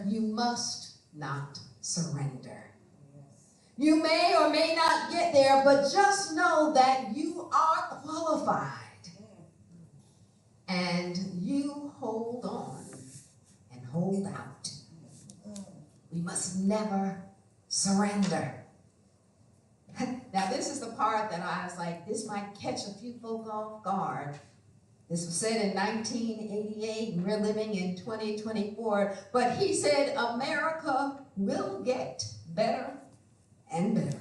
but you must not surrender. You may or may not get there, but just know that you are qualified. And you hold on and hold out. We must never surrender. Now, this is the part that I was like, this might catch a few folk off guard. This was said in 1988, and we're living in 2024. But he said, America will get better and better.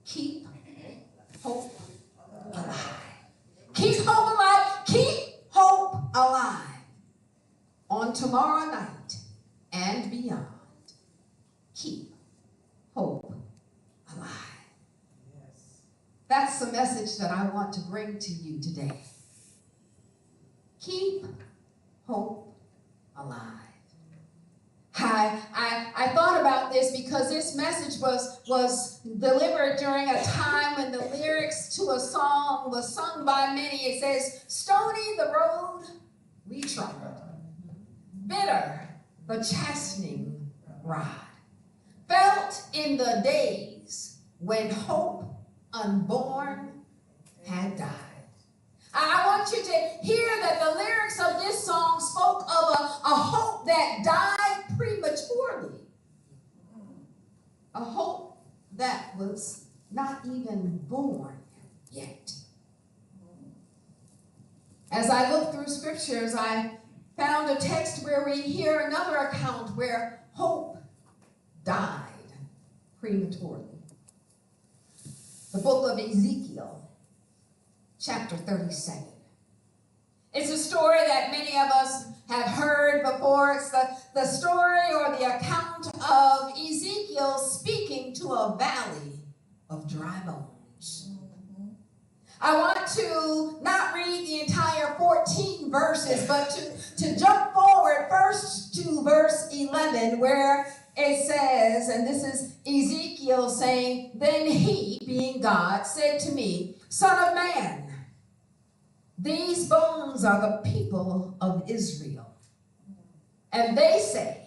Keep hope alive. Keep hope alive. Keep hope alive. On tomorrow night and beyond. Keep hope alive. Yes. That's the message that I want to bring to you today. Keep hope alive. I thought about this because this message was delivered during a time when the lyrics to a song was sung by many. It says, stony the road we trod, bitter the chastening rod, felt in the days when hope unborn had died. I want you to hear that the lyrics of this song spoke of a hope that died prematurely. A hope that was not even born yet. As I looked through scriptures, I found a text where we hear another account where hope died prematurely. The book of Ezekiel, chapter 37. It's a story that many of us have heard before. It's the story or the account of Ezekiel speaking to a valley of dry bones. I want to not read the entire 14 verses, but to jump forward first to verse 11, where it says, and this is Ezekiel saying, then he, being God, said to me, Son of man, these bones are the people of Israel. And they say,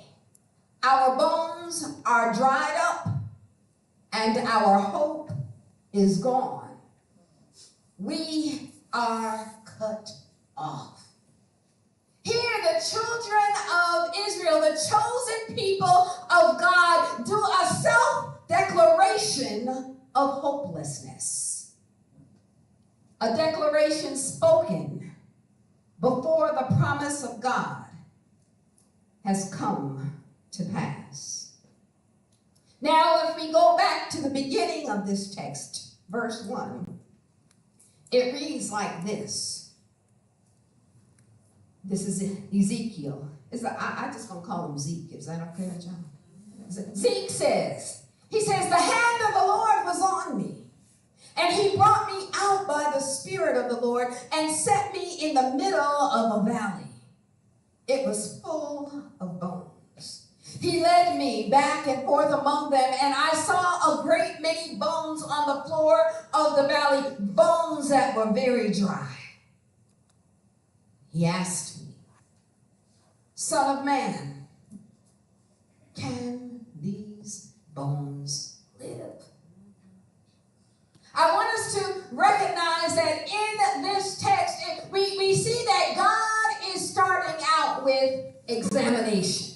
our bones are dried up, and our hope is gone. We are cut off. Here, the children of Israel, the chosen people of God, do a self-declaration of hopelessness. A declaration spoken before the promise of God has come to pass. Now, if we go back to the beginning of this text, verse 1, it reads like this. This is Ezekiel. I just going to call him Zeke. Is that okay with y'all? Zeke says, he says, the hand of the Lord was on me, and he brought me out by the Spirit of the Lord and set me in the middle of a valley. It was full of bones. He led me back and forth among them, and I saw a great many bones on the floor of the valley, bones that were very dry. He asked me, Son of man, can these bones live? I want us to recognize that in this text, we see that God is starting out with examination.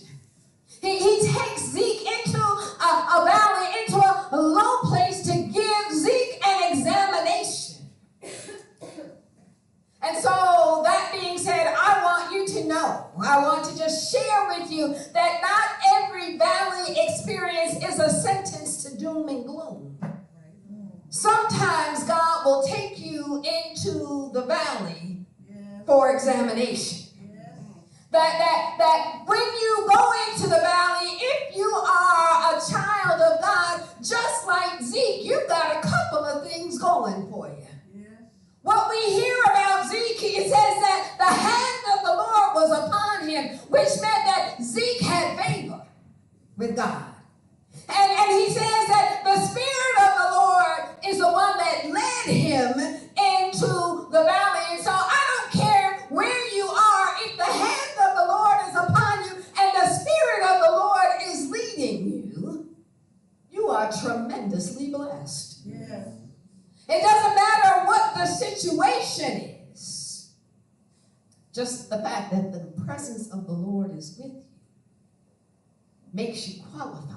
He takes Zeke into a valley, into a low place to give Zeke an examination. And so, that being said, I want you to know, I want to just share with you that not every valley experience is a sentence to doom and gloom. Sometimes God will take you into the valley for examination. That when you go into the valley, if you are a child of God, just like Zeke, you've got a couple of things going for you. Yes. What we hear about Zeke, it says that the hand of the Lord was upon him, which meant that Zeke had favor with God. And he says that the Spirit of the Lord is the one that led him into the valley. And so I don't care where you are, if the hand of the Lord is upon you and the Just the fact that the presence of the Lord is with you makes you qualified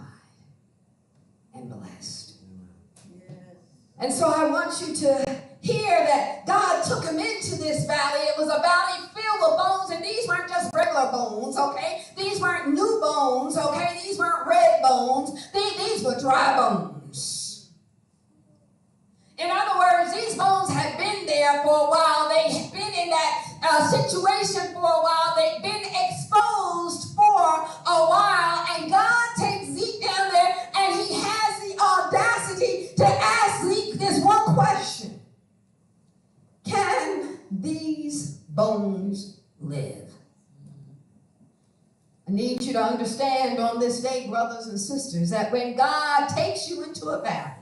and blessed. Yes. And so I want you to hear that God took him into this valley. It was a valley filled with bones, and these weren't just regular bones, okay? These weren't new bones, okay? These weren't red bones. These were dry bones. In other words, these bones had been there for a while. They had been in that situation for a while. They've been exposed for a while, and God takes Zeke down there, and he has the audacity to ask Zeke this one question. Can these bones live? I need you to understand on this day, brothers and sisters, that when God takes you into a valley,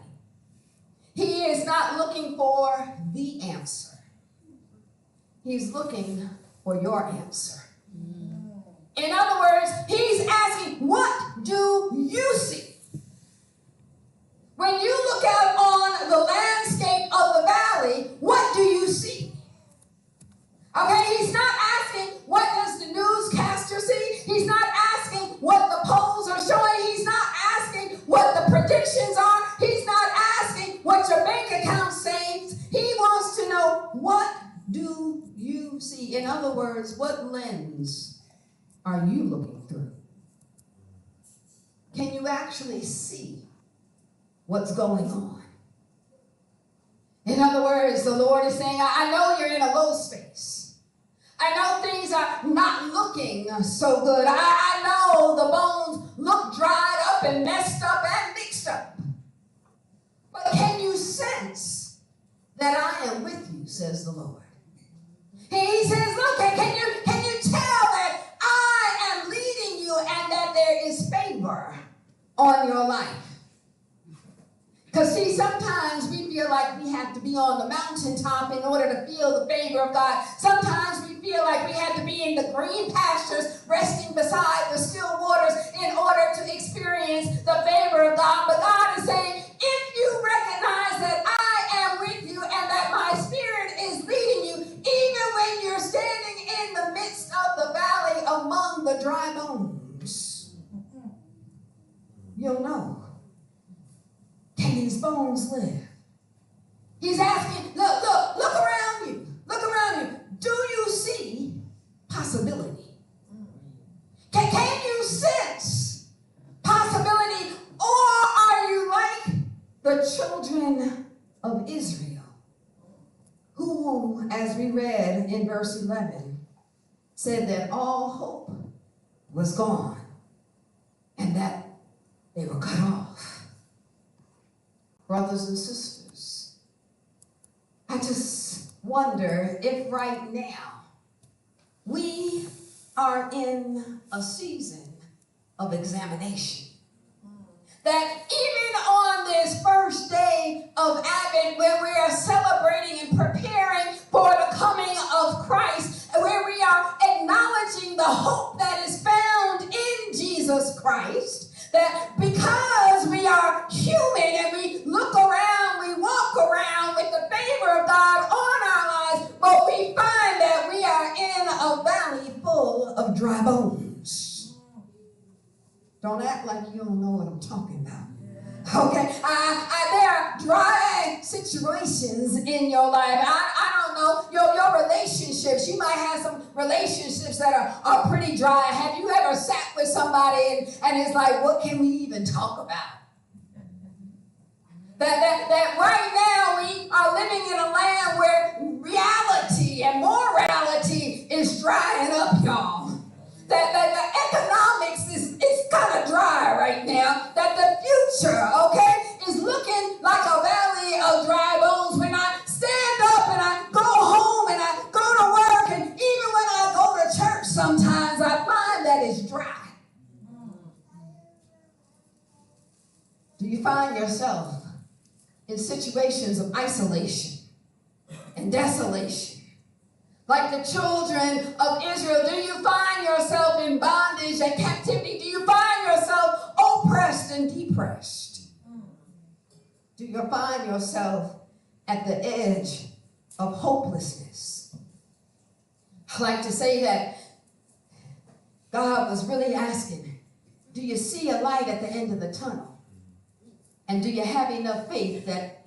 he is not looking for the answer. He's looking for your answer. In other words, he's asking, what do you see? When you look out on the landscape of the valley, what do you see? Okay, he's not asking, what does the newscaster see? He's not asking what the polls are showing. He's not asking what the predictions are. He's not asking what your bank account says. He wants to know, what do you see? In other words, what lens are you looking through? Can you actually see what's going on? In other words, the Lord is saying, I know you're in a low space. I know things are not looking so good. I know the bones look dried up and messed up and mixed up. But can you sense that I am with you, says the Lord? He says, look, can you tell that I am leading you and that there is favor on your life? Because see, sometimes we feel like we have to be on the mountaintop in order to feel the favor of God. Sometimes we feel like we have to be in the green pastures, resting beside the still waters in order to experience the favor of God. But God is saying, if you recognize that I am with you and that my spirit is leading you, even when you're standing in the midst of the valley among the dry bones, you'll know. Can these bones live? He's asking, look around you. Look around you. Do you see possibility? Can you sense possibility? Or are you like the children of Israel, who, as we read in verse 11, said that all hope was gone and that they were cut off? Brothers and sisters, I just wonder if right now we are in a season of examination. That even on this first day of Advent, where we are celebrating and preparing for the coming of Christ, where we are acknowledging the hope that is found in Jesus Christ, that because we are human and we look around, we walk around with the favor of God on our lives, but we find that we are in a valley full of dry bones. Don't act like you don't know what I'm talking about. Okay, there are dry situations in your life. I don't know, your relationships. You might have some relationships that are pretty dry. Have you ever sat with somebody and it's like, what can we even talk about? That right now we are living in a land where reality and morality is drying up, y'all. That the economics is kind of dry right now. That the future, okay, is looking like a valley of dry bones. When I stand up and I go home and I go to work, and even when I go to church, sometimes I find that it's dry. Do you find yourself in situations of isolation and desolation? Like the children of Israel, do you find yourself in bondage and captivity? Do you find yourself oppressed and depressed? Do you find yourself at the edge of hopelessness? I like to say that God was really asking, do you see a light at the end of the tunnel? And do you have enough faith that